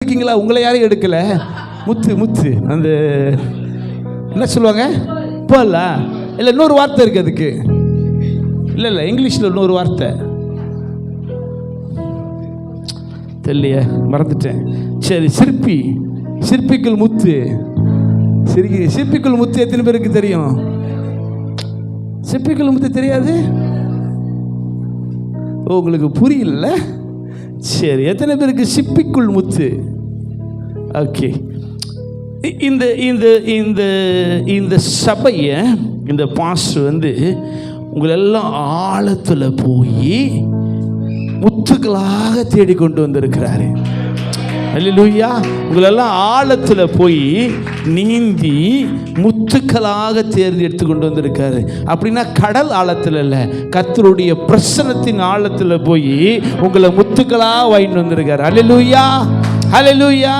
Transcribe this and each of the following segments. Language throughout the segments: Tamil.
இருக்கீங்களா? உங்களை யாரையும் எடுக்கல. முத்து அந்த என்ன சொல்லுவாங்க? போலா இல்லை, இன்னொரு வார்த்தை இருக்கு அதுக்கு. இல்லை இங்கிலீஷில் இன்னொரு வார்த்தை தெரியலையே, மறந்துட்டேன். சரி, சிற்பிக்குள் முத்து. சிற்பிக்குள் முத்து எத்தனை பேருக்கு தெரியும்? சிற்பிக்குள் முத்து தெரியாது? உங்களுக்கு புரியல. சரி, எத்தனை பேருக்கு சிப்பிக்குள் முத்து? ஓகே. இந்த இந்த இந்த இந்த சபையை, இந்த பாஸ்டர் உங்களெல்லாம் ஆழத்தில் போய் முத்துக்களாக தேடிக்கொண்டு வந்திருக்கிறாரு. அல்லேலூயா. உங்களெல்லாம் ஆழத்தில் போய் நீந்தி முத்துக்களாக தேர்ந்தெடுத்து கொண்டு வந்திருக்காரு. அப்படின்னா கடல் ஆழத்தில் இல்லை, கர்த்தருடைய பிரசன்னத்தின் ஆழத்தில் போய் உங்களை முத்துக்களாக வாங்கிட்டு வந்திருக்காரு. அல்லேலூயா, அல்லேலூயா.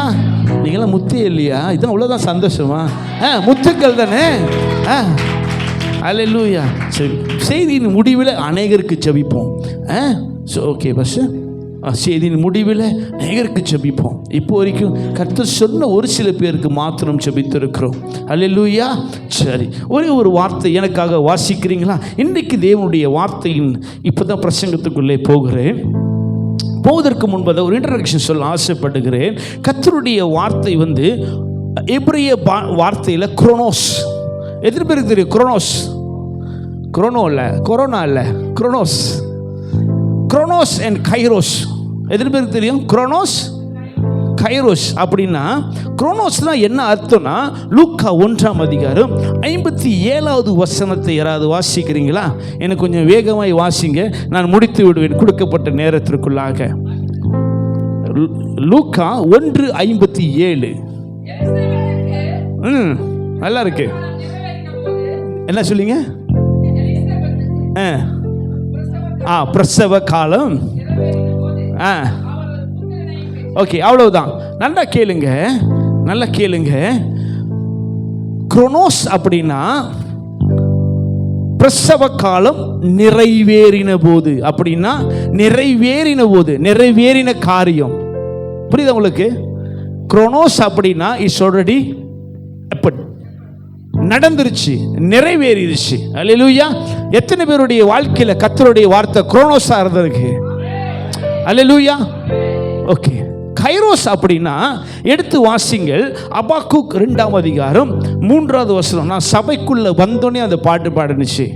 நீங்களாம் முத்தே இல்லையா? இதான் அவ்வளோதான் சந்தோஷமா? முத்துக்கள் தானே. அல்லேலூயா. சரி, செய்தியின் முடிவில் அநேகருக்கு ஜெபிப்போம். ஓகே பஸ், செய்தியின் முடிவில் அநேகருக்கு ஜெபிப்போம். இப்போ வரைக்கும் கர்த்தர் சொன்ன ஒரு சில பேருக்கு மாத்திரம் ஜெபித்திருக்கிறோம். அல்லேலூயா. சரி, ஒரு வார்த்தை எனக்காக வாசிக்கிறீங்களா? இன்றைக்கு தேவனுடைய வார்த்தையின் இப்போ தான் பிரசங்கத்துக்குள்ளே போகிறேன். போவதற்கு முன்பதாக ஒரு இன்ட்ரடக்ஷன் சொல்ல ஆசைப்படுகிறேன். கர்த்தருடைய வார்த்தை எபிரிய வார்த்தையில் குரோனோஸ். எத்தனை பேருக்கு தெரியும் குரோனோஸ்? குரோனோ இல்லை, கொரோனா இல்லை, குரோனோஸ். குரோனோஸ் அண்ட் கைரோஸ். எத்தனை பேருக்கு தெரியும்? குரோனோஸ், கைரோஸ். அப்படின்னா குரோனோஸ்னா என்ன அர்த்தம்னா, லூக்கா 1:57 யாராவது வாசிக்கிறீங்களா? எனக்கு கொஞ்சம் வேகமாய் வாசிங்க, நான் முடித்து விடுவேன் கொடுக்கப்பட்ட நேரத்திற்குள்ளாக. லூக்கா 1:57. நல்லா இருக்கு. என்ன சொல்லிங்க? பிரசவ காலம். ஓகே, அவ்வளவுதான். நல்லா கேளுங்க, நல்லா கேளுங்க. குரோனோஸ் அப்படின்னா பிரசவ காலம் நிறைவேறின போது. அப்படின்னா நிறைவேறின போது, நிறைவேறின காரியம். புரியுதா உங்களுக்கு? குரோனோஸ் அப்படின்னா இட்ஸ் ஆல்ரெடி நடந்துருச்சு, நிறைவேறிடுச்சு. அல்லேலூயா. எத்தனை பேருடைய வாழ்க்கையில் கர்த்தருடைய வார்த்தை குரோனோஸா இருந்திருக்கு? அல்லேலூயா. ஓகே. கைரோஸ் அப்படின்னா எடுத்து வாசிங்கள். அபாக்குக் 2:3. நான் சபைக்குள்ள வந்தோடனே அந்த பாட்டு பாடுனுச்சு.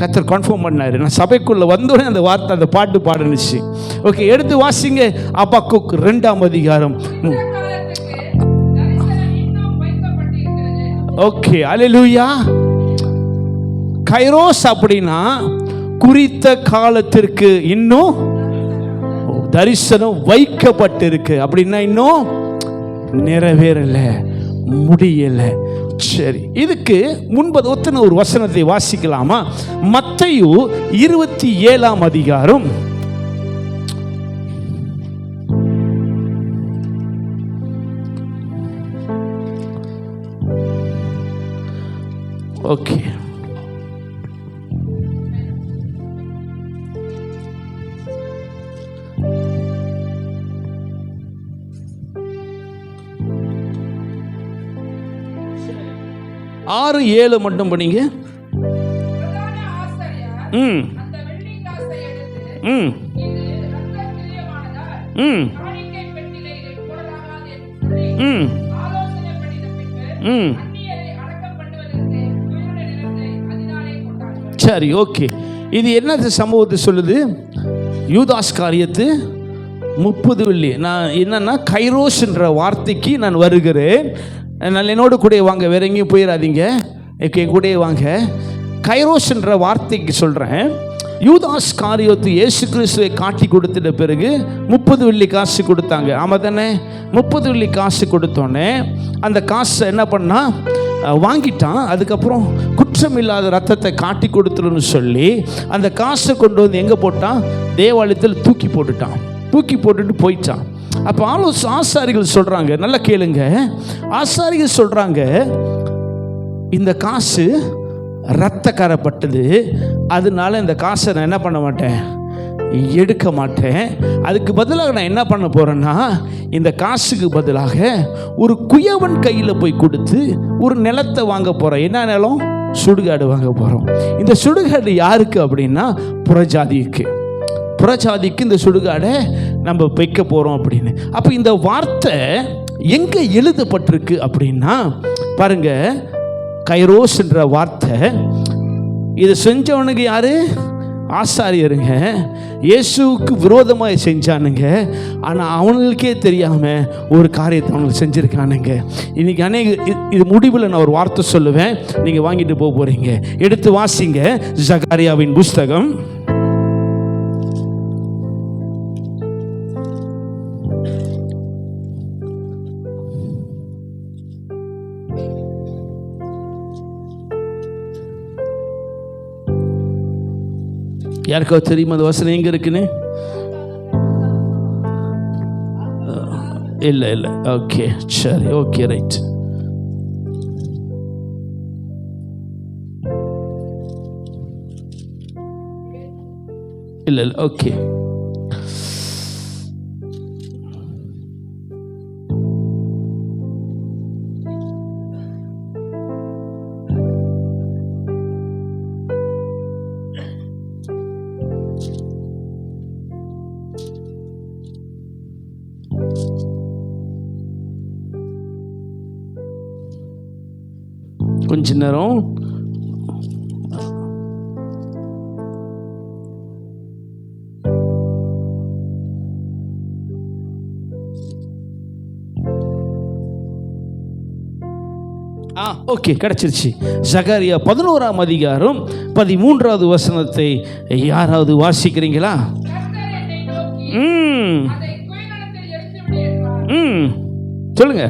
கர்த்தர் கன்ஃபார்ம் பண்ணாரு, நான் சபைக்குள்ள வந்தோடனே அந்த வார்த்தை, அந்த பாட்டு பாடுனுச்சு. ஓகே, எடுத்து வாசிங்க. அபாக்குக் 2:3. ஓகே, அல்லேலூயா. கைரோஸ் அப்படின்னா குறித்த காலத்திற்கு இன்னும் தரிசனம் வைக்கப்பட்டிருக்கு. அப்படின்னா இன்னும் நிறைவேறல, முடியல. சரி, இதுக்கு முன்பு ஒத்தனை ஒரு வசனத்தை வாசிக்கலாமா? மத்தேயு 27. ஓகே, 6-7 மட்டும் படிங்க. சரி, ஓகே. இது என்ன சம்பவத்தை சொல்லுது? யூதாஸ் காரியத்து 30 வெள்ளி. நான் என்னன்னா கைரோஸ் என்ற வார்த்தைக்கு நான் வருகிறேன். என்னோடு கூட வாங்க, வேற எங்கேயும் போயிடாதீங்க, என் கூட வாங்க. கைரோஸ் என்ற வார்த்தைக்கு சொல்கிறேன். யூதாஸ் காரியத்து இயேசு கிறிஸ்துவை காட்டி கொடுத்துட்ட பிறகு 30 வெள்ளி காசு கொடுத்தாங்க. ஆமாம் தானே? 30 வெள்ளி காசு கொடுத்தோன்னே அந்த காசை என்ன பண்ணா வாங்கிட்டான். அதுக்கப்புறம் குற்றமில்லாத ரத்தத்தை காட்டி கொடுத்துருன்னு சொல்லி அந்த காசை கொண்டு வந்து எங்கே போட்டான்? தேவாலயத்தில் தூக்கி போட்டுட்டான். தூக்கி போட்டுட்டு போயிட்டான். அப்போ ஆசாரிகள் சொல்கிறாங்க, நல்லா கேளுங்க, ஆசாரிகள் சொல்கிறாங்க, இந்த காசு ரத்தக்கரைப்பட்டது, அதனால இந்த காசை நான் என்ன பண்ண மாட்டேன், எடுக்க மாட்டேன். அதுக்கு பதிலாக நான் என்ன பண்ண போகிறேன்னா, இந்த காசுக்கு பதிலாக ஒரு குயவன் கையில் போய் கொடுத்து ஒரு நிலத்தை வாங்க போகிறேன். என்ன நிலம்? சுடுகாடு வாங்க போகிறோம். இந்த சுடுகாடு யாருக்கு அப்படின்னா புறஜாதிக்கு. புறஜாதிக்கு இந்த சுடுகாடை நம்ம வைக்க போகிறோம் அப்படின்னு. அப்போ இந்த வார்த்தை எங்கே எழுதப்பட்டிருக்கு அப்படின்னா பாருங்க, கைரோஸ்ன்ற வார்த்தை. இதை செஞ்சவனுக்கு யாரு? ஆசாரியருங்க. இயேசுவுக்கு விரோதமாக செஞ்சானுங்க. ஆனால் அவனுக்கே தெரியாமல் ஒரு காரியத்தை அவனுக்கு செஞ்சுருக்கானுங்க. இன்றைக்கி இது முடிவில் நான் ஒரு வார்த்தை சொல்லுவேன், நீங்கள் வாங்கிட்டு போக போகிறீங்க. எடுத்து வாசிங்க சகரியாவின் புஸ்தகம். யாருக்கோ தெரியுமா அந்த வசனம் எங்க இருக்குன்னு? இல்லை இல்லை, ஓகே சரி, ஓகே ரைட். இல்லை இல்லை, ஓகே. கொஞ்ச நேரம் ஓகே, கிடைச்சிருச்சு. சகரியா 11ஆம் அதிகாரம் 13வது வசனத்தை யாராவது வாசிக்கிறீங்களா? சொல்லுங்க.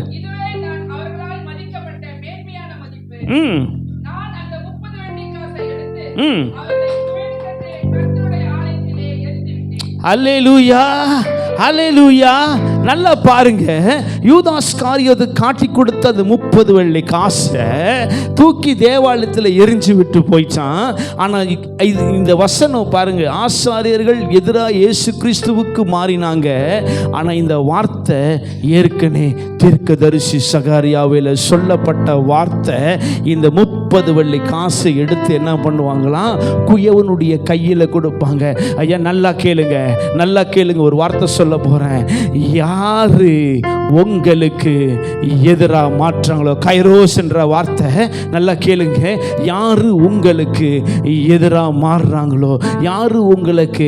அல்லேலூயா, அல்லேலூயா. நல்லா பாருங்க, யூதாஸ் காரியத்தை காட்டி கொடுத்த அந்த 30 வெள்ளி காசை தூக்கி தேவாலயத்தில் எரிஞ்சு விட்டு போயிச்சான். ஆனால் இந்த வசனம் பாருங்க, ஆசாரியர்கள் எதிராக இயேசு கிறிஸ்துவுக்கு மாறினாங்க. ஆனால் இந்த வார்த்தை ஏற்கனவே தீர்க்கதரிசி சகரியாவில் சொல்லப்பட்ட வார்த்தை. இந்த 30 வெள்ளி காசை எடுத்து என்ன பண்ணுவாங்களாம்? குயவனுடைய கையில் கொடுப்பாங்க. ஐயா நல்லா கேளுங்க, நல்லா கேளுங்க, ஒரு வார்த்தை சொல்ல போறேன். யாரு உங்களுக்கு எதிராக மாற்றாங்களோ, கைரோஸ் என்ற வார்த்தை நல்லா கேளுங்க. யாரு உங்களுக்கு எதிராக மாறுறாங்களோ, யாரு உங்களுக்கு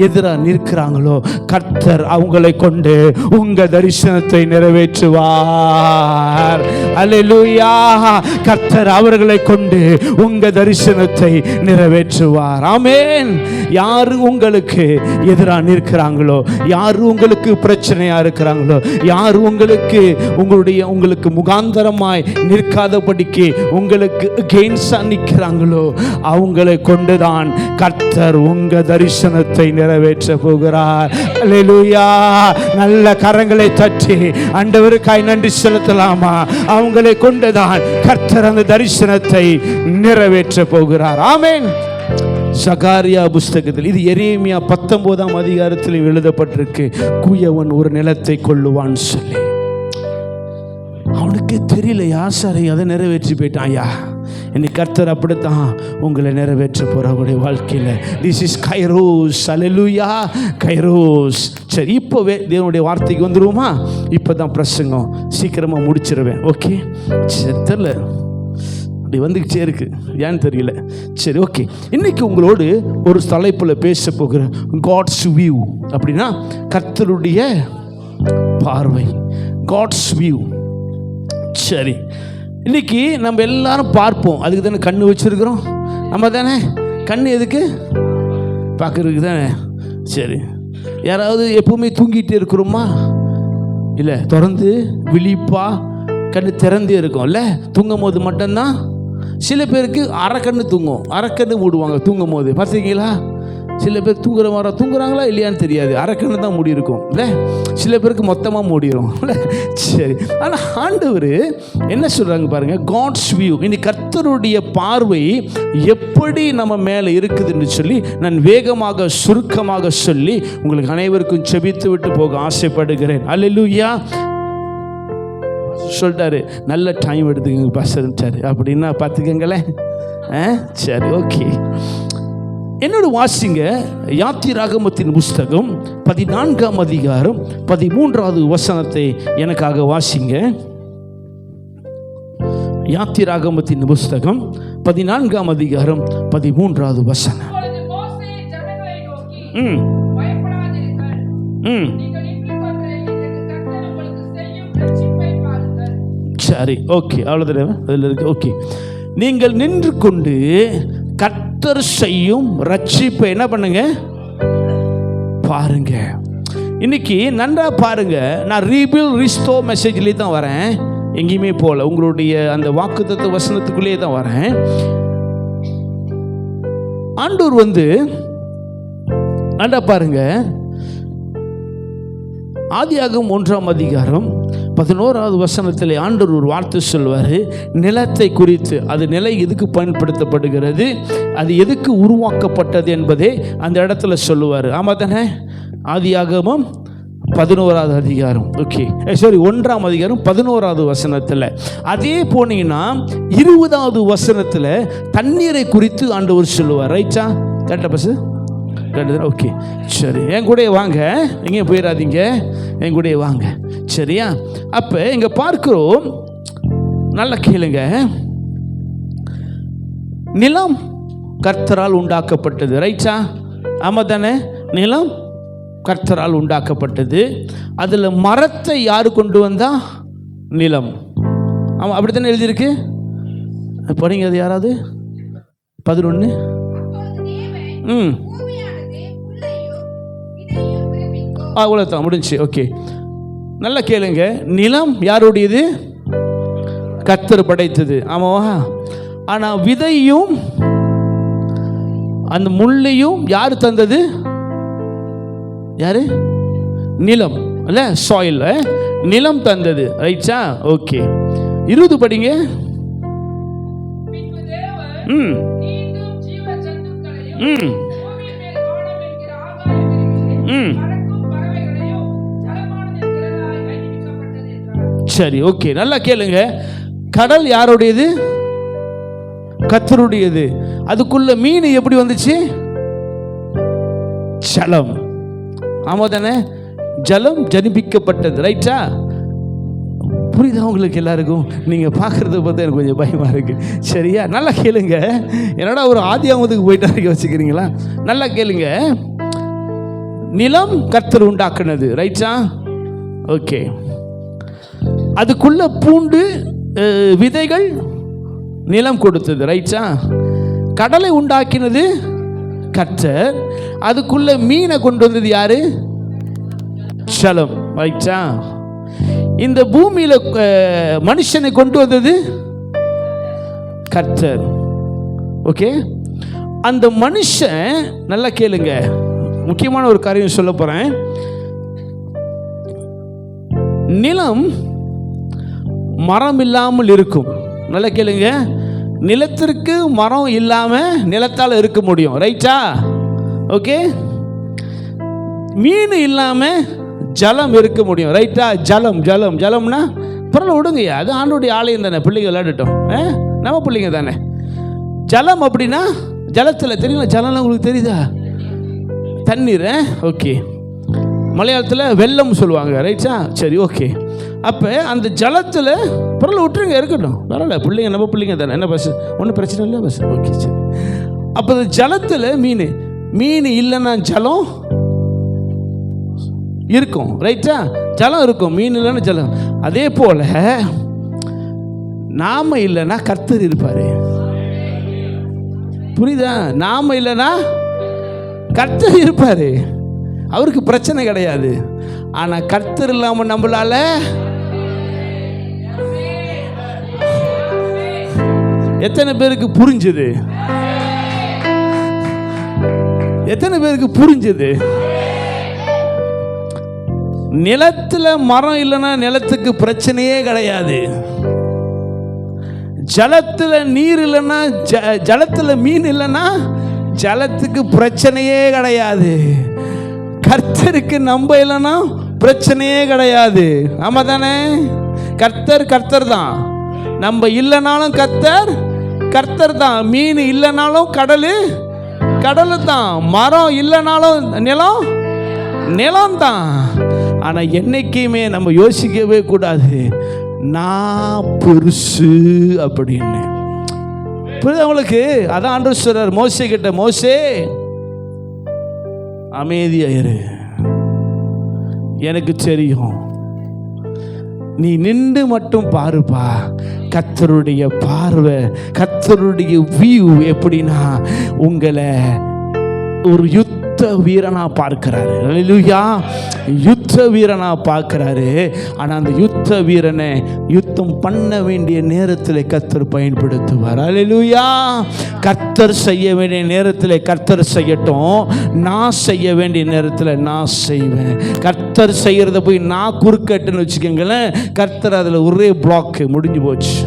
எதிராக நிற்கிறாங்களோ, கர்த்தர் அவங்களை கொண்டு உங்க தரிசனத்தை நிறைவேற்றுவார். அல்லேலூயா. கர்த்தர் அவர்களை கொண்டு உங்க தரிசனத்தை நிறைவேற்றுவார். ஆமென். யாரு உங்களுக்கு எதிராக நிற்கிறாங்களோ, யாரு உங்களுக்கு பிரச்சனையா இருக்கிறாங்களோ, யாரு உங்களுக்கு முகாந்தரமாய் நிற்காதபடிக்கு உங்களுக்கு அகைன்ஸ்டா நிற்கிறாங்களோ, அவங்களை கொண்டுதான் கர்த்தர் உங்க தரிசனத்தை நிறைவேற்ற போகிறார். அல்லேலூயா. நல்ல கரங்களை தட்டி ஆண்டவருக்காய் நன்றி செலுத்தலாமா? அவங்களை கொண்டுதான் கர்த்தர் அந்த தரிசனத்தை நிறைவேற்ற போகிறார். ஆமென். சகரியா புஸ்தகத்தில் இது எரேமியா 19ஆம் அதிகாரத்தில் எழுதப்பட்டிருக்கு. குயவன் ஒரு நிலத்தை கொள்ளுவான் சொல்லி. அவனுக்கு தெரியலையா, சரி அதை நிறைவேற்றி போயிட்டான். ஐயா, இன்னைக்கு கர்த்தர் அப்படித்தான் உங்களை நிறைவேற்ற போறவங்களுடைய வாழ்க்கையில். This is kairos. Hallelujah, kairos. சரி, இப்போவே தேவனுடைய வார்த்தைக்கு வந்துருவோமா? இப்போதான் பிரசங்கம், சீக்கிரமாக முடிச்சிருவேன். ஓகே, சரி, தெரியல அப்படி வந்துக்கிட்டே இருக்கு, ஏன்னு தெரியல. சரி, ஓகே. இன்னைக்கு உங்களோடு ஒரு தலைப்பில் பேச போகிறேன். காட்ஸ் வியூ அப்படின்னா கர்த்தருடைய பார்வை. God's view. சரி, இன்னைக்கு நம்ம எல்லாரும் பார்ப்போம். அதுக்கு தானே கண்ணு வச்சிருக்கிறோம். நம்ம தானே கண்ணு எதுக்கு? பார்க்கறதுக்கு தானே. சரி, யாராவது எப்பவுமே தூங்கிட்டு இருக்கிறோமா? இல்லை, திறந்து விழிப்பா கண்ணு திறந்தே இருக்கும்ல. தூங்கும் போது மட்டும்தான். சில பேருக்கு அரைக்கண்ணு தூங்கும், அரைக்கண்ணு மூடுவாங்க தூங்கும் போது. பார்த்தீங்களா? சில பேர் தூங்குறாங்களா இல்லையான்னு தெரியாது, அரைக்கண்ணு தான் மூடி இருக்கும் இல்லை, சில பேருக்கு மொத்தமாக மூடிடும் இல்லை. சரி, ஆனால் ஆண்டவர் என்ன சொல்கிறாங்க பாருங்கள், காட்ஸ் வியூ. இன்னைக்கு கர்த்தருடைய பார்வை எப்படி நம்ம மேலே இருக்குதுன்னு சொல்லி நான் வேகமாக சுருக்கமாக சொல்லி உங்களுக்கு அனைவருக்கும் செபித்து விட்டு போக ஆசைப்படுகிறேன். அல்லேலூயா. சொல்லிட்டாரு, நல்ல டைம் எடுத்துக்கங்க பாஸ்டர் அப்படின்னா பார்த்துக்கங்களேன். சரி, ஓகே. என்னோட வாசிங்க யாத்திராகமத்தின் புஸ்தகம் 14ஆம் அதிகாரம் 13வது வசனத்தை எனக்காக வாசிங்க. யாத்திராகமத்தின் புஸ்தகம் 14ஆம் அதிகாரம் 13வது வசனம். சரி, ஓகே, அவ்வளோதான் அதில் இருக்கு. ஓகே, நீங்கள் நின்று கொண்டு கர்த்தர் செய்யும் ரட்சிப்பை என்ன பண்ணுங்க, பாருங்க. இன்னைக்கு நன்றா பாருங்க. நான் ரீபில் ரிஸ்டோ மெசேஜ்லேயே தான் வரேன், எங்கேயுமே போகல. உங்களுடைய அந்த வாக்குத்தத்த வசனத்துக்குள்ளேயே தான் வரேன். ஆண்டவர் நன்றா பாருங்க, ஆதியாகமம் 1ஆம் அதிகாரம் 11வது வசனத்தில் ஆண்டவர் ஒரு வார்த்தை சொல்வார், நிலத்தை குறித்து. அது நிலை எதுக்கு பயன்படுத்தப்படுகிறது, அது எதுக்கு உருவாக்கப்பட்டது என்பதே அந்த இடத்துல சொல்லுவார். ஆமாம் தானே? ஆதியாகமம் 11வது அதிகாரம், ஓகே, சாரி 1ஆம் அதிகாரம் 11வது வசனத்தில். அதே போனீங்கன்னா 20வது வசனத்தில் தண்ணீரை குறித்து ஆண்டவர் சொல்லுவார். ரைட்டா? கரெக்டா பஸ்? ஓகே, சரி, என் கூட வாங்க, எங்கேயும் போயிடாதீங்க, என் கூட வாங்க. சரியா? அப்போ இங்கே பார்க்கிறோம், நல்லா கேளுங்க. நிலம் கர்த்தரால் உண்டாக்கப்பட்டது. ரைட்டா? ஆமாம் தானே? நிலம் கர்த்தரால் உண்டாக்கப்பட்டது. அதில் மரத்தை யார் கொண்டு வந்தா? நிலம். ஆமாம், அப்படி தானே எழுதியிருக்கு. படிங்க, அது யாராவது 11. அவ்வளோதான், முடிஞ்சு. ஓகே, நல்லா கேளுங்க. நிலம் யாருடையது? கர்த்தர் படைத்தது. ஆமாவா? ஆனால் விதையும் அந்த முள்ளையும் யார் தந்தது? யாரு? நிலம் அல்ல, சாயில், நிலம் தந்தது. ரைட்டா? ஓகே, 20 படிங்க. சரி, ஓகே, நல்லா கேளுங்க. கடல் யாருடையது? கர்த்தருடையது. அதுக்குள்ள மீன் எப்படி வந்துச்சு? ஜலம். ஆமா தானே? ஜலம் ஜனிப்பிக்கப்பட்டது. ரைட்டா? புரியுதா உங்களுக்கு எல்லாருக்கும்? நீங்கள் பார்க்குறத பார்த்தா எனக்கு கொஞ்சம் பயமாக இருக்குது. சரியா? நல்லா கேளுங்க. என்னடா ஒரு ஆதியாகமத்துக்கு போயிட்டு வச்சுக்கிறீங்களா? நல்லா கேளுங்க. நிலம் கர்த்தர் உண்டாக்குனது. ரைட்டா? ஓகே. அதுக்குள்ள பூண்டு விதைகள் நிலம் கொடுத்தது. ரைட்டா? கடலை உண்டாக்கினது கர்த்தர். அதுக்குள்ள மீனை கொண்டு வந்தது யாரு? ஜலம். ரைட்டா? இந்த பூமியில மனுஷனை கொண்டு வந்தது கர்த்தர். ஓகே. அந்த மனுஷன், நல்லா கேளுங்க, முக்கியமான ஒரு காரியம் சொல்ல போறேன். நிலம் மரம் இல்லாமல் இருக்கும். நல்லா கேளுங்க. நிலத்திற்கு மரம் இல்லாம நிலத்தால் இருக்க முடியும். ரைட்டா? ஓகே. மீன் இல்லாம ஜலம் இருக்க முடியும். ரைட்டா? ஜலம் ஜலம் ஜலம்னா பரவாயில்ல, விடுங்கய்யா, அது ஆண்டோடைய ஆலயம் தானே, பிள்ளைங்க விளையாடட்டும், நம்ம பிள்ளைங்க தானே. ஜலம் அப்படின்னா ஜலத்தில் தெரியும். ஜலம்லாம் உங்களுக்கு தெரியுதா? தண்ணீர். ஓகே. மலையாளத்தில் வெள்ளம் சொல்லுவாங்க. ரைட்டா? சரி, ஓகே. அப்போ அந்த ஜலத்தில் பரவாயில்ல, விட்டுருங்க, இருக்கட்டும், பரவாயில்ல, பிள்ளைங்க நம்ம பிள்ளைங்க தானே, என்ன பஸ், ஒன்றும் பிரச்சனை இல்லை பஸ். ஓகே, சரி. அப்போ அந்த ஜலத்தில் மீன் இல்லைன்னா ஜலம் இருக்கும். ரைட்டா? ஜலம் இருக்கும், மீன் இல்லைன்னா ஜலம். அதே போல நாம இல்லைன்னா கர்த்தர் இருப்பாரு. புரியுதா? நாம இல்லைன்னா கர்த்தர் இருப்பாரு. அவருக்கு பிரச்சனை கிடையாது. ஆனா கர்த்தர் இல்லாம நம்மளால எத்தனை பேருக்கு புரிஞ்சுது? எத்தனை பேருக்கு புரிஞ்சது? நிலத்துல மரம் இல்லைன்னா நிலத்துக்கு பிரச்சனையே கிடையாது. ஜலத்துல நீர் இல்லைன்னா, ஜலத்துல மீன் இல்லைன்னா ஜலத்துக்கு பிரச்சனையே கிடையாது. கர்த்தருக்கு நம்ம இல்லைன்னா பிரச்சனையே கிடையாது. ஆமா தானே? கர்த்தர் தான். நம்ம இல்லைனாலும் கர்த்தர் தான். மீன் இல்லைனாலும் கடல் தான். மரம் இல்லைனாலும் நிலம் தான். ஆனா என்னைக்குமே நம்ம யோசிக்கவே கூடாது நான் பெருசு அப்படின்னு. அவங்களுக்கு அதான் ஆண்டவர் சொல்றார் மோசே கிட்ட, மோசே அமைதியாயிரு, எனக்கு தெரியும், நீ நின்று மட்டும் பாருப்பா. கர்த்தருடைய பார்வை, கர்த்தருடைய வியூ எப்படின்னா உங்களை ஒரு யுத்த வீரனா பார்க்கிறாரு. அல்லேலூயா. யுத்த வீரனா பார்க்கிறாரு. ஆனா அந்த யுத்த வீரனை யுத்தம் பண்ண வேண்டிய நேரத்தில் கர்த்தர் பயன்படுத்துவார். அல்லேலூயா. கர்த்தர் செய்ய வேண்டிய நேரத்தில் கர்த்தர் செய்யட்டும், நான் செய்ய வேண்டிய நேரத்தில் நான் செய்வேன். கர்த்தர் செய்யறத போய் நான் குறுக்கட்டுன்னு வச்சுக்கோங்களேன், கர்த்தர் அதில் ஒரே பிளாக், முடிஞ்சு போச்சு.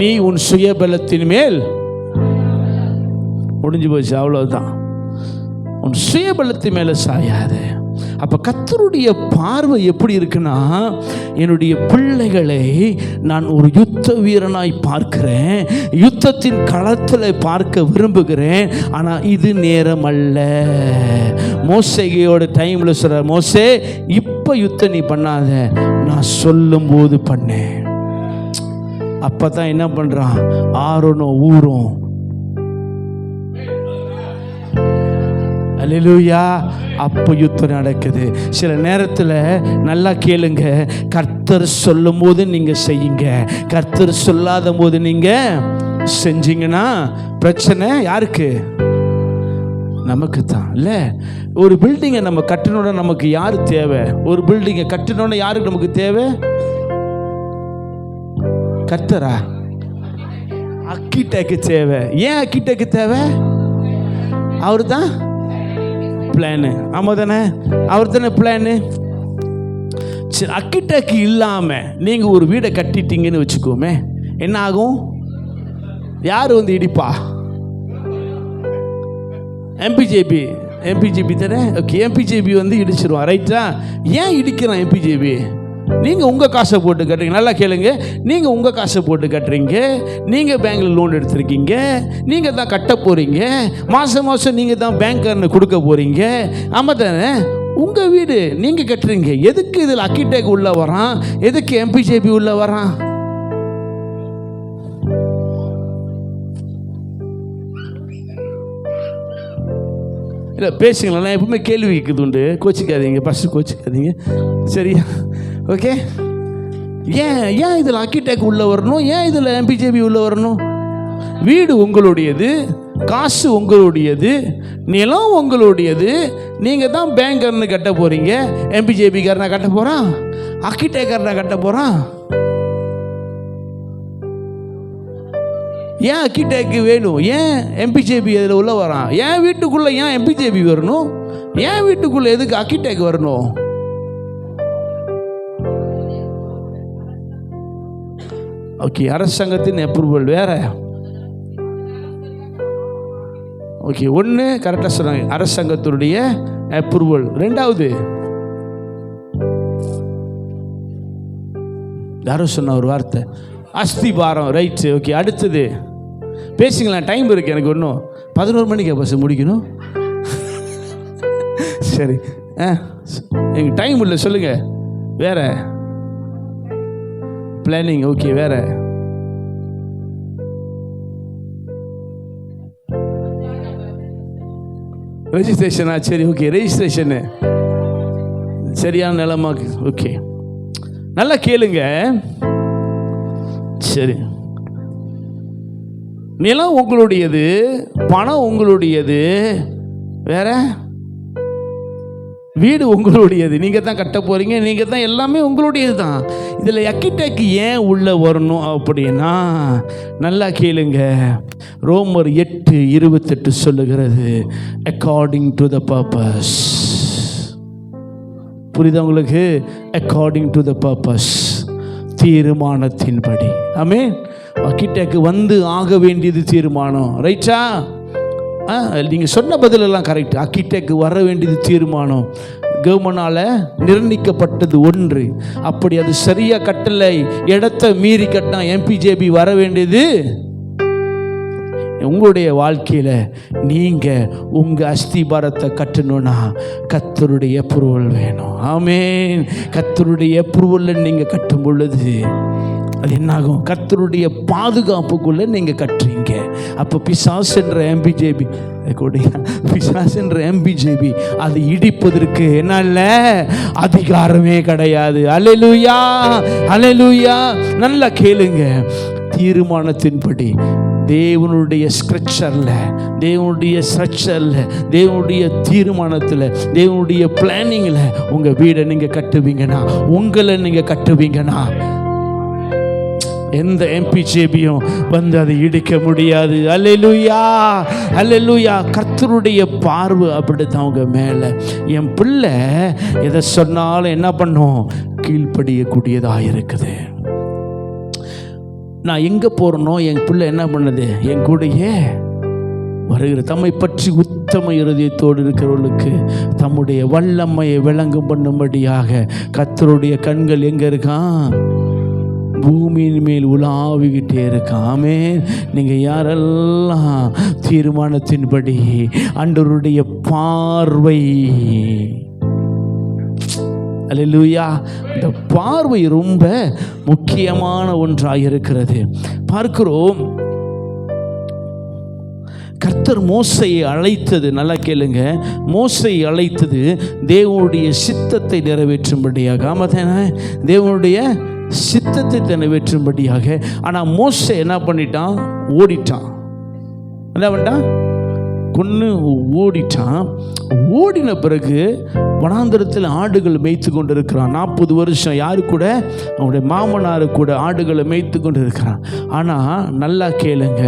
நீ உன் சுயபலத்தின் மேல் முடிஞ்சு போச்சு, அவ்வளவுதான். உன் சுயபலத்தின் மேல சாயாது. அப்ப கர்த்தருடைய பார்வை எப்படி இருக்குன்னா, என்னுடைய பிள்ளைகளை நான் ஒரு யுத்த வீரனாய் பார்க்கிறேன், யுத்தத்தின் களத்தில் பார்க்க விரும்புகிறேன். ஆனா இது நேரம் அல்ல. மோசேயோட டைம்ல சொல்ற, மோசே இப்ப யுத்தம் நீ பண்ணாத, நான் சொல்லும் போது பண்ணேன். அப்பதான் என்ன பண்றான், ஆரோனும் ஊரும். அல்லேலூயா. அப்போ யுத்தம் நடக்குது. சில நேரத்தில் நல்லா கேளுங்க, கர்த்தர் சொல்லும் போது நீங்கள் செய்யுங்க, கர்த்தர் சொல்லாத போது நீங்கள் செஞ்சீங்கன்னா பிரச்சனை யாருக்கு? நமக்கு தான். இல்லை, ஒரு பில்டிங்கை நம்ம கட்டணும்னா நமக்கு யார் தேவை? ஒரு பில்டிங்கை கட்டணும்னா யாருக்கு நமக்கு தேவை? கர்த்தரா? ஆர்க்கிடெக்ட் தேவை. ஏன் ஆர்க்கிடெக்ட் தேவை? அவர் தான் பிளானு. ஆமாம் தானே? அவர் தானே பிளானு. சரி, ஆர்க்கிடெக்ட் இல்லாமல் நீங்கள் ஒரு வீடை கட்டிட்டீங்கன்னு வச்சுக்கோமே, என்ன ஆகும்? யார் வந்து இடிப்பா? எம்பிஜேபி தானே? ஓகே, எம்பிஜேபி வந்து இடிச்சிருவான், ரைட்டா? ஏன் இடிக்கிறான் எம்பிஜேபி? நீங்கள் உங்கள் காசை போட்டு கட்டுறீங்க. நல்லா கேளுங்க, நீங்கள் உங்கள் காசை போட்டு கட்டுறீங்க, நீங்கள் பேங்க்கில் லோன் எடுத்துருக்கீங்க, நீங்கள் தான் கட்ட போகிறீங்க, மாதம் மாதம் நீங்கள் தான் பேங்க்கர்னு கொடுக்க போகிறீங்க. ஆமாம் தானே? உங்கள் வீடு நீங்கள் கட்டுறீங்க. எதுக்கு இதில் ஆர்க்கிடெக்ட் உள்ளே வரான்? எதுக்கு எம்பிஜேபி உள்ளே வரான்? இல்லை பேசுங்களா, நான் எப்பவுமே கேள்வி கேட்குது உண்டு, கோச்சிக்காதீங்க, ஃபஸ்ட்டு கோச்சிக்காதீங்க, சரியா? ஓகே. ஏன் இதில் ஆர்க்கிடெக்ட் உள்ளே வரணும்? ஏன் இதில் எம்பிஜேபி உள்ளே வரணும்? வீடு உங்களுடையது, காசு உங்களுடையது, நிலம் உங்களுடையது. நீங்கள் தான் பேங்கர்னு கட்ட போகிறீங்க. எம்பிஜேபிக்காரனா கட்ட போகிறான்? ஆர்க்கிடெக்டர்னா கட்ட போகிறான்? ஏன் ஆர்க்கிடெக்ட் வேணும்? ஏன் எம்பிஜேபி அதில் உள்ள வரான்? ஏன் வீட்டுக்குள்ளே ஏன் எம்பிஜேபி வரணும்? ஏன் வீட்டுக்குள்ளே எதுக்கு ஆர்க்கிடெக்ட் வரணும்? ஓகே, அரசாங்கத்தின் அப்ரூவல் வேற. ஓகே, ஒன்று கரெக்டாக சொன்னாங்க, அரசாங்கத்தினுடைய அப்ரூவல். ரெண்டாவது யாரும் சொன்ன ஒரு வார்த்தை, அஸ்திபாரம், ரைட்டு. ஓகே, அடுத்தது பேசுங்களா, டைம் இருக்கு எனக்கு. ஒன்றும் 11 மணிக்கு பஸ் முடிக்கணும். சரி, எங்களுக்கு டைம் இல்லை, சொல்லுங்க. வேற பிளானிங். ஓகே, வேற ரெஜிஸ்ட்ரேஷனா? சரி, ஓகே, ரெஜிஸ்ட்ரேஷனு சரியான நிலமாக்கு. ஓகே, நல்லா கேளுங்க. சரி, நிலம் உங்களுடையது, பணம் உங்களுடையது, வேற வீடு உங்களுடையது, நீங்கள் தான் கட்ட போகிறீங்க, நீங்கள் தான் எல்லாமே உங்களுடையது தான். இதில் ஆர்க்கிடெக்ட் ஏன் உள்ளே வரணும் அப்படின்னா, நல்லா கேளுங்க, ரோமர் 8:28 சொல்லுகிறது, அக்கார்டிங் டு த பர்பஸ். புரியுதா உங்களுக்கு? அக்கார்டிங் டு த பர்பஸ், தீர்மானத்தின்படி. ஆமென். ஆர்க்கிடெக்ட் வந்து ஆக வேண்டியது தீர்மானம், ரைட்டா? நீங்கள் சொன்ன பதிலெல்லாம் கரெக்ட். ஆர்க்கிடெக்ட் வர வேண்டியது தீர்மானம், கவர்மெண்டால் நிர்ணயிக்கப்பட்டது ஒன்று. அப்படி அது சரியாக கட்டலை, இடத்தை மீறி கட்டினா எம்பிஜேபி வர வேண்டியது. உங்களுடைய வாழ்க்கையில் நீங்கள் உங்கள் அஸ்திபாரத்தை கட்டணும்னா கர்த்தருடைய அப்ரூவல் வேணும். ஆமென். கர்த்தருடைய அப்ரூவலில் நீங்கள் கட்டும் பொழுது அது என்னாகும்? கர்த்தருடைய பாதுகாப்புக்குள்ளே நீங்கள் கட்டுறீங்க. அப்போ பிசாசு என்ற எம்பிஜேபி பிசாசு என்ற எம்பிஜேபி அது இடிப்பதற்கு என்ன இல்லை, அதிகாரமே கிடையாது. அல்லேலூயா, அல்லேலூயா. நல்லா கேளுங்க, தீர்மானத்தின்படி தேவனுடைய ஸ்ட்ரக்சரில், தேவனுடைய ஸ்ட்ரக்சரில், தேவனுடைய தீர்மானத்தில், தேவனுடைய பிளானிங்கில் உங்கள் வீடை நீங்கள் கட்டுவீங்கன்னா, உங்களை நீங்கள் கட்டுவீங்கன்னா, எந்த எம்பிஜேபியும் வந்து அதை இடிக்க முடியாது. அல்லேலூயா, அல்லேலூயா. கர்த்தருடைய பார்வை அப்படித்தான் உங்க மேலே. என் பிள்ளை எதை சொன்னாலும் என்ன பண்ணும்? கீழ்ப்படியக்கூடியதாக இருக்குது. நான் எங்கே போகிறனோ என் பிள்ளை என்ன பண்ணுது? என் கூடயே வருகிற. தம்மை பற்றி உத்தம இருதயத்தோடு இருக்கிறவர்களுக்கு தம்முடைய வல்லமையை விளங்கும் பண்ணும்படியாக கர்த்தருடைய கண்கள் எங்கே இருக்கான்? பூமியின் மேல் உலாவிக்கிட்டே இருக்காமே. நீங்கள் யாரெல்லாம் தீர்மானத்தின்படி ஆண்டவருடைய பார்வை, அல்லேலூயா, இந்த பார்வை ரொம்ப முக்கியமான ஒன்றாக இருக்கிறது. பார்க்கிறோம், கர்த்தர் மோசையை அழைத்தது, நல்லா கேளுங்க, மோசையை அழைத்தது தேவனுடைய சித்தத்தை நிறைவேற்றும்படியாக. ஆமாதானே? தேவனுடைய சித்தத்தை நிறைவேற்றும்படியாக. ஆனால் மோசே என்ன பண்ணிட்டான்? ஓடிட்டான். என்ன பண்ணிட்டான்? கொன்று ஓடிட்டான். ஓடின பிறகு வனாந்தரத்தில் ஆடுகள் மேய்த்து கொண்டு இருக்கிறான். 40 வருஷம் யாரு கூட? அவனுடைய மாமனாரு கூட ஆடுகளை மேய்த்து கொண்டு இருக்கிறான். ஆனால் நல்லா கேளுங்க,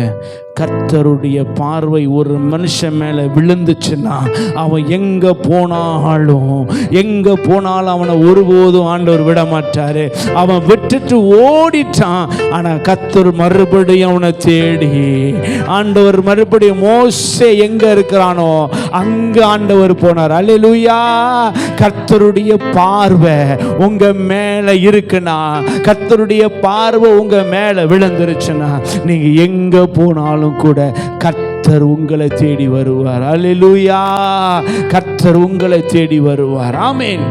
கர்த்தருடைய பார்வை ஒரு மனுஷன் மேலே விழுந்துச்சுன்னா அவன் எங்கே போனாலும் அவனை ஒருபோதும் ஆண்டவர் விட மாட்டாரு. அவன் விட்டுட்டு ஓடிட்டான். ஆனால் கர்த்தர் மறுபடியும் அவனை தேடி ஆண்டவர் மறுபடியும் மோசே எங்கே இருக்கிறானோ அங்கே ஆண்டவர் போனார். அல்லேலூயா. கர்த்தருடைய பார்வை உங்க மேலே இருக்குன்னா, கர்த்தருடைய பார்வை உங்க மேலே விழுந்துருச்சுன்னா, நீங்க எங்கே போனாலும் கூட கர்த்தர் உங்களை தேடி வருவார். அல்லேலூயா. கர்த்தர் உங்களை தேடி வருவார். ஆமென்.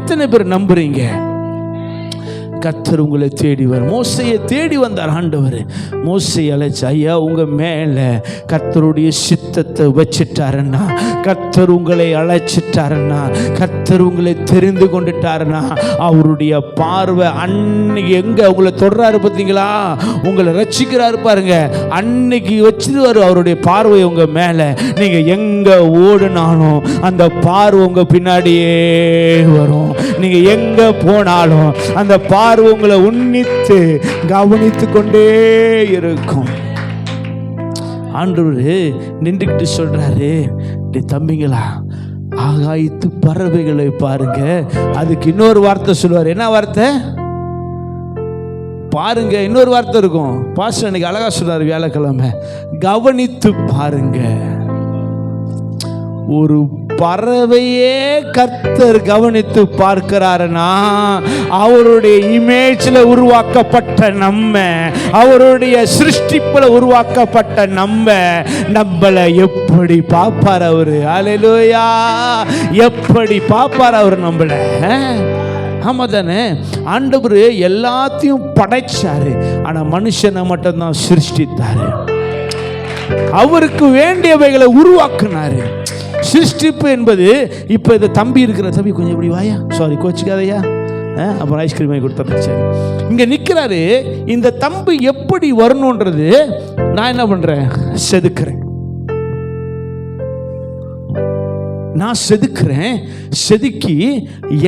எத்தனை பேர் நம்புறீங்க? கர்த்தர் உங்களை தேடி வரும். மோசையை தேடி வந்தார் ஆண்டவர். மோசையை அழைச்சு, ஐயா உங்க மேல கர்த்தருடைய சித்தத்தை வச்சிட்டாருன்னா, கர்த்தர் உங்களை அழைச்சிட்டாருன்னா, கர்த்தர் உங்களை தெரிந்து கொண்டுட்டாருன்னா, அவருடைய பார்வை அன்னைக்கு எங்க உங்களை தொடராரு பார்த்தீங்களா? உங்களை ரட்சிக்கிறாரு பாருங்க, அன்னைக்கு வச்சிருவாரு அவருடைய பார்வை உங்க மேல. நீங்க எங்க ஓடுனாலும் அந்த பார்வை உங்க பின்னாடியே வரும். நீங்க எங்க போனாலும் அந்த பார்வை உங்களை உன்னித்து கவனித்து கொண்டே இருக்கும். ஆண்டவர் நின்றுக்கிட்டு சொல்றாரு, தம்பிங்களா ஆகாயத்து பறவைகளை பாருங்க. அதுக்கு இன்னொரு வார்த்தை சொல்லுவார். என்ன வார்த்தை? பாருங்க. இன்னொரு வார்த்தை இருக்கும். பாஸ்டர் அன்னைக்கு அழகா சொல்றாரு வியாழக்கிழமை, கவனித்து பாருங்க. ஒரு பறவையே கர்த்தர் கவனித்து பார்க்கிறாருன்னா, அவருடைய இமேஜ்ல உருவாக்கப்பட்ட நம்ம, அவருடைய சிருஷ்டிப்புல உருவாக்கப்பட்ட நம்மளை எப்படி பார்ப்பார் அவரு? அல்லேலூயா. எப்படி பார்ப்பார் அவர் நம்மள? ஆமா தானே? ஆண்டவர் எல்லாத்தையும் படைச்சாரு, ஆனா மனுஷனை மட்டும்தான் சிருஷ்டித்தாரு. அவருக்கு வேண்டியவைகளை உருவாக்குனாரு. சிருஷ்டிப்பு என்பது, இப்போ இந்த தம்பி இருக்கிற தம்பி கொஞ்சம் இப்படி வாயா, சாரி கோச்சிக்காதையா, அப்புறம் ஐஸ்கிரீம் வாங்கி கொடுத்தா சரி. இங்கே நிற்கிறாரு. இந்த தம்பி எப்படி வரணுன்றது நான் என்ன பண்ணுறேன்? செதுக்கிறேன். நான் செதுக்கிறேன், செதுக்கி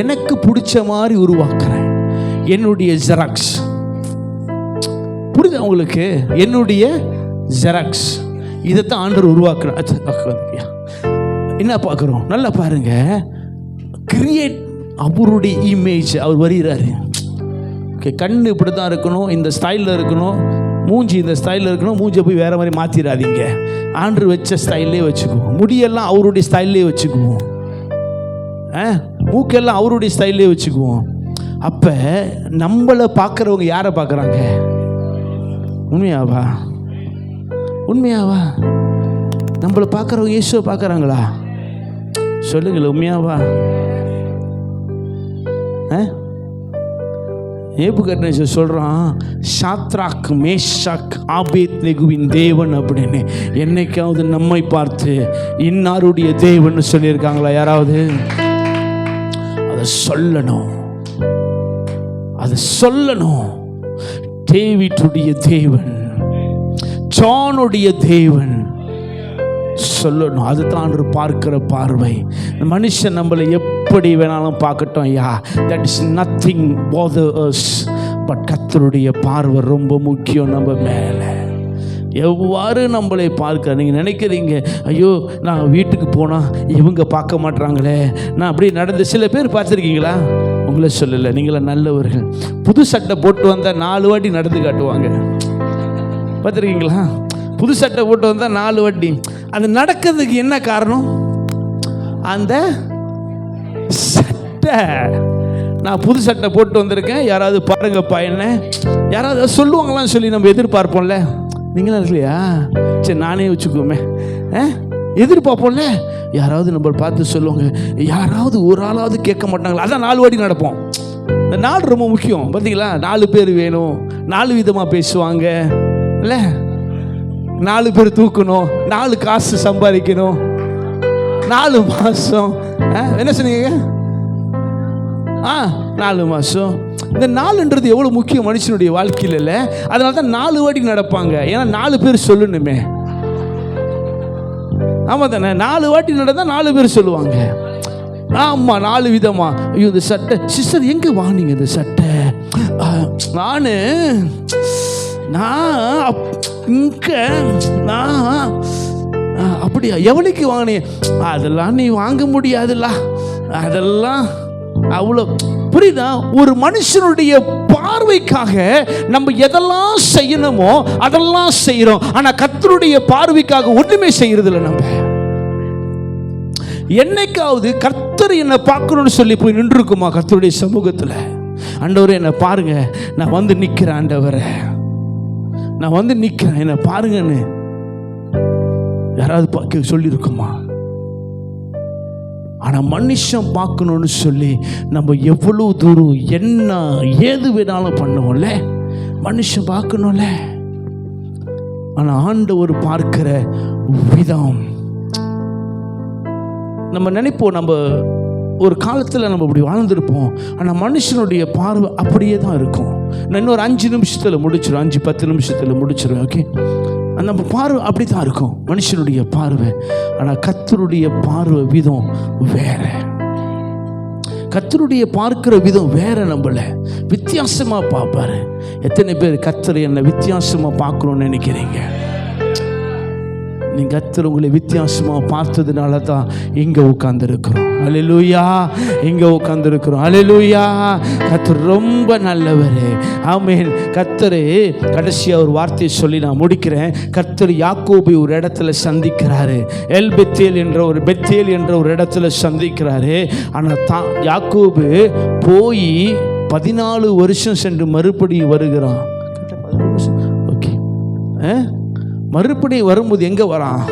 எனக்கு பிடிச்ச மாதிரி உருவாக்குறேன். என்னுடைய ஜெராக்ஸ். புரியுதா உங்களுக்கு? என்னுடைய ஜெராக்ஸ். இதைத்தான் ஆண்டவர் உருவாக்குறார். என்ன பார்க்குறோம்? நல்லா பாருங்க. கிரியேட், அவருடைய இமேஜ் அவர் வருகிறாரு. ஓகே, கண்ணு இப்படி தான் இருக்கணும், இந்த ஸ்டைலில் இருக்கணும், மூஞ்சி இந்த ஸ்டைலில் இருக்கணும். மூஞ்சியை போய் வேறு மாதிரி மாற்றிடாதீங்க. ஆண்டவர் வச்ச ஸ்டைல்லே வச்சுக்குவோம். முடியெல்லாம் அவருடைய ஸ்டைல்லே வச்சுக்குவோம். மூக்கெல்லாம் அவருடைய ஸ்டைல்லே வச்சுக்குவோம். அப்போ நம்மளை பார்க்குறவங்க யாரை பார்க்குறாங்க? உண்மையாவா? உண்மையாவா? நம்மளை பார்க்குறவங்க இயேசுவை பார்க்குறாங்களா? சொல்லுங்கள், உண்மையாவா? நேபுகத்நேசர் சொல்கிறான், சாத்ராக் மேஷாக் ஆபேத்நேகோவின் தேவன் அப்படின்னு. என்னைக்காவது நம்மை பார்த்து இன்னாருடைய தேவன் சொல்லியிருக்காங்களா யாராவது? அதை சொல்லணும், அதை சொல்லணும். டேவிட்டுடைய தேவன், ஜானுடைய தேவன் சொல்லணும். அதுதான் பார்க்கிற பார்வை. மனுஷன் நம்மளை எப்படி வேணாலும் பார்க்கட்டும், ஐயா, that is nothing bother us. But கர்த்தருடைய பார்வை ரொம்ப முக்கியம் நம்ம மேலே. எவ்வாறு நம்மளை பார்க்க நீங்கள் நினைக்கிறீங்க, ஐயோ நான் வீட்டுக்கு போனால் இவங்க பார்க்க மாட்டாங்களே, நான் அப்படி நடந்து. சில பேர் பார்த்துருக்கீங்களா? உங்களை சொல்லலை, நீங்கள நல்லவர்கள். புது சட்டை போட்டு வந்தால் 4 வாட்டி நடந்து காட்டுவாங்க. பார்த்துருக்கீங்களா? புது சட்டை போட்டு வந்தால் 4 வாட்டி. அது நடக்கிறதுக்கு என்ன காரணம்? அந்த சட்டை. நான் புது சட்டை போட்டு வந்திருக்கேன், யாராவது பாருங்கப்பா என்ன, யாராவது சொல்லுவாங்களான்னு சொல்லி நம்ம எதிர்பார்ப்போம்ல. நீங்களும் இல்லையா? சரி, நானே வச்சுக்கோமே, எதிர்பார்ப்போம்ல. யாராவது நம்ம பார்த்து சொல்லுவாங்க, யாராவது ஒரு ஆளாவது கேட்க மாட்டாங்களா? அதான் 4 வாட்டி நடப்போம். இந்த 4 ரொம்ப முக்கியம். பார்த்தீங்களா? 4 பேர் வேணும், 4 விதமாக பேசுவாங்க இல்லை? 4 பேர் தூக்கணும், 4 காசு சம்பாதிக்கணும், 4 மாதம். என்ன சொன்னீங்க? 4 மாதம். இந்த 4ன்றது எவ்வளோ முக்கியம் மனுஷனுடைய வாழ்க்கையில் இல்லை? அதனால தான் 4 வாட்டி நடப்பாங்க. ஏன்னா 4 பேர் சொல்லணுமே. ஆமாம் தானே? 4 வாட்டி நடந்தால் 4 பேர் சொல்லுவாங்க. ஆமாம், 4 விதமா. ஐயோ, இந்த சட்டை சிஸ்டர் எங்கே வாங்கினீங்க இந்த சட்டை? நான் இங்கே நான் அப்படியா? எவ்வளோக்கு வாங்கினேன்? அதெல்லாம் நீ வாங்க முடியாதுல்ல, அதெல்லாம் அவ்வளோ. புரியுதா? ஒரு மனுஷனுடைய பார்வைக்காக நம்ம எதெல்லாம் செய்யணுமோ அதெல்லாம் செய்கிறோம். ஆனால் கர்த்தருடைய பார்வைக்காக ஒன்றுமே செய்யறது இல்லை. நம்ம என்னைக்காவது கர்த்தர் என்னை பார்க்கணும்னு சொல்லி போய் நின்றுருக்குமா கர்த்தருடைய சமூகத்தில்? ஆண்டவரே என்னை பாருங்க, நான் வந்து நிற்கிறேன், ஆண்டவரே நான் வந்து நிற்கிறேன், என்னை பாருங்கன்னு யாராவது பார்க்க சொல்லியிருக்குமா? ஆனால் மனுஷன் பார்க்கணும்னு சொல்லி நம்ம எவ்வளோ தூரம் என்ன ஏது வேணாலும் பண்ணுவோம்ல. மனுஷன் பார்க்கணும்ல. ஆனால் ஆண்டவர் பார்க்கிற விதம் நம்ம நினைப்போம். நம்ம ஒரு காலத்தில் நம்ம இப்படி வாழ்ந்துருப்போம். ஆனால் மனுஷனுடைய பார்வை அப்படியே தான் இருக்கும். நான் இன்னொரு 5 நிமிஷத்தில் முடிச்சிடும், 5-10 நிமிஷத்தில் முடிச்சிடும். ஓகே, நம்ம பார்வை அப்படி தான் இருக்கும், மனுஷனுடைய பார்வை. ஆனால் கர்த்தருடைய பார்வை விதம் வேற. கர்த்தருடைய பார்க்கிற விதம் வேற. நம்மள வித்தியாசமாக பார்ப்பாரு. எத்தனை பேர் கர்த்தரை என்ன வித்தியாசமாக பார்க்கணும்னு நினைக்கிறீங்க? நீங்கள் கர்த்தர் உங்களை வித்தியாசமாக பார்த்ததுனால தான் இங்கே உட்கார்ந்துருக்கிறோம். அல்லேலூயா, இங்கே உட்கார்ந்துருக்கிறோம். அல்லேலூயா, கர்த்தர் ரொம்ப நல்லவர். ஆமென். கர்த்தர் கடைசியாக ஒரு வார்த்தையை சொல்லி நான் முடிக்கிறேன். கர்த்தர் யாக்கோபை ஒரு இடத்துல சந்திக்கிறாரு. பெத்தேல் என்ற ஒரு இடத்துல சந்திக்கிறாரு. ஆனால் யாக்கோபு போய் 14 வருஷம் சென்று மறுபடியும் வருகிறான். ஓகே, மறுபடியும் வரும்போது எங்க வரான்?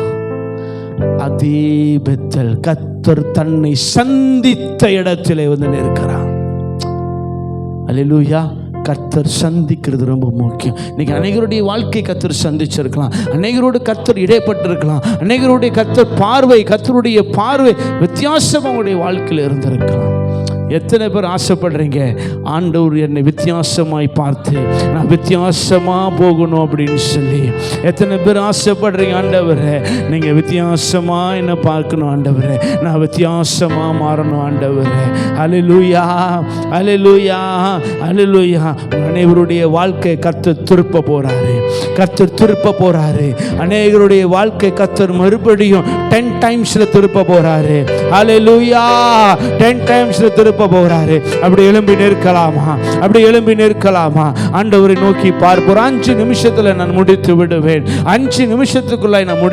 அதே பெத்தேல், கர்த்தர் தன்னை சந்தித்த இடத்திலே வந்து நிற்கிறான். அல்லேலூயா. கர்த்தர் சந்திக்கிறது ரொம்ப முக்கியம். இன்னைக்கு அநேகருடைய வாழ்க்கை கர்த்தர் சந்திச்சிருக்கலாம், அநேகரோடு கர்த்தர் இடைப்பட்டிருக்கலாம், அநேகருடைய கர்த்தருடைய பார்வை வித்தியாசம் அவங்களுடைய வாழ்க்கையில் இருந்திருக்கலாம். எத்தனை பேர் ஆசைப்படுறீங்க, ஆண்டவர் என்னை வித்தியாசமாய் பார்த்து நான் வித்தியாசமாக போகணும் அப்படின்னு சொல்லி? எத்தனை பேர் ஆசைப்படுறீங்க, ஆண்டவரே நீங்கள் வித்தியாசமாக என்னை பார்க்கணும் ஆண்டவரே, நான் வித்தியாசமாக மாறணும் ஆண்டவரே. அல்லேலூயா, அல்லேலூயா, அல்லேலூயா. அனைவருடைய வாழ்க்கை கர்த்தர் திருப்ப போறாரு, கர்த்தர் திருப்ப போறாரு. அநேகருடைய வாழ்க்கை கர்த்தர் மறுபடியும் 10 டைம்ஸ்ல திருப்ப போறாரு. அல்லேலூயா, 10 டைம்ஸ்ல திருப்ப போறாரு. அப்படி எழும்பி நிற்கலாமா? அப்படி எழும்பி நிற்கலாமா? ஆண்டவரை நோக்கி பார்ப்போம். 5 நிமிஷத்துல நான் முடித்து விடுவேன். 5 நிமிஷத்துக்குள்ள நான்